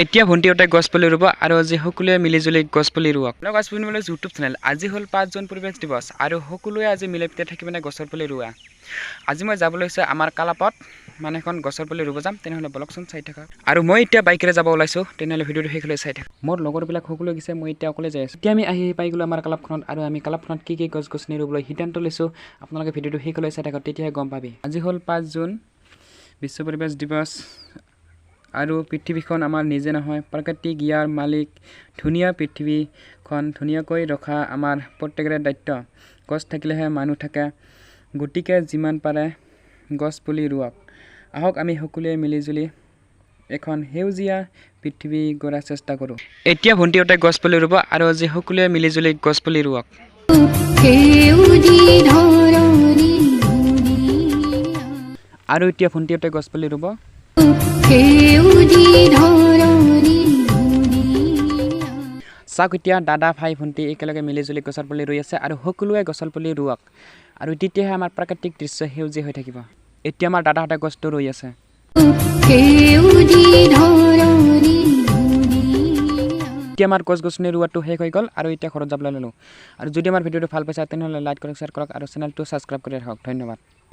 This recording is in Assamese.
এতিয়া ভণ্টিহঁতে গছপুলি ৰুব আৰু আজি সকলোৱে মিলিজুলি গছপুলি ৰুৱক। গছপুলি ৰুবলৈ ইউটিউব চেনেল আজি হ'ল 5 জুন পৰিৱেশ দিৱস আৰু সকলোৱে আজি মিলি পিতে থাকি মানে গছৰ পুলি ৰুৱা। আজি মই যাবলৈ হৈছে আমাৰ কালাপত মানে এখন গছৰ পুলি ৰুব যাম, তেনেহ'লে বলকচোন চাই থাকা। আৰু মই এতিয়া বাইকেৰে যাব ওলাইছোঁ, তেনেহ'লে ভিডিঅ'টো শেষলৈ চাই থাকা। মোৰ লগৰবিলাক সকলো গৈছে, মই এতিয়া অকলে যাই আছোঁ। এতিয়া আমি আহি পাই গ'লোঁ আমাৰ কালাপখনত আৰু আমি কালাপখনত কি গছ গছনি ৰুবলৈ সিদ্ধান্ত লৈছোঁ। আপোনালোকে ভিডিঅ'টো শেষলৈ চাই থাকক, তেতিয়াহে গম পাবি। আজি হ'ল 5 জুন বিশ্ব পৰিৱেশ দিৱস আৰু পৃথিৱীখন আমাৰ নিজে নহয়, প্ৰাকৃতিক ইয়াৰ মালিক। ধুনীয়া পৃথিৱীখন ধুনীয়াকৈ ৰখা আমাৰ প্ৰত্যেকৰে দায়িত্ব। গছ থাকিলেহে মানুহ থাকে, গতিকে যিমান পাৰে গছ পুলি ৰুৱক। আহক আমি সকলোৱে মিলিজুলি এখন সেউজীয়া পৃথিৱী গঢ়াৰ চেষ্টা কৰোঁ। এতিয়া ভণ্টিহঁতে গছ পুলি ৰুব আৰু আজি সকলোৱে মিলিজুলি গছ পুলি ৰুৱক। আৰু এতিয়া ভণ্টিহঁতে গছ পুলি ৰুব। চাওক এতিয়া দাদা ভাই ভণ্টি একেলগে মিলিজুলি গছৰ পুলি ৰুই আছে আৰু সকলোৱে গছৰ পুলি ৰুৱক আৰু তেতিয়াহে আমাৰ প্ৰাকৃতিক দৃশ্য সেউজীয়া হৈ থাকিব। এতিয়া আমাৰ দাদাহঁতে গছটো ৰুই আছে। এতিয়া আমাৰ গছ গছনি ৰুৱাটো শেষ হৈ গ'ল আৰু এতিয়া ঘৰত যাবলৈ ল'লোঁ। আৰু যদি আমাৰ ভিডিঅ'টো ভাল পাইছে তেনেহ'লে লাইক কৰক, শ্বেয়াৰ কৰক আৰু চেনেলটো ছাবস্ক্ৰাইব কৰি ৰাখক। ধন্যবাদ।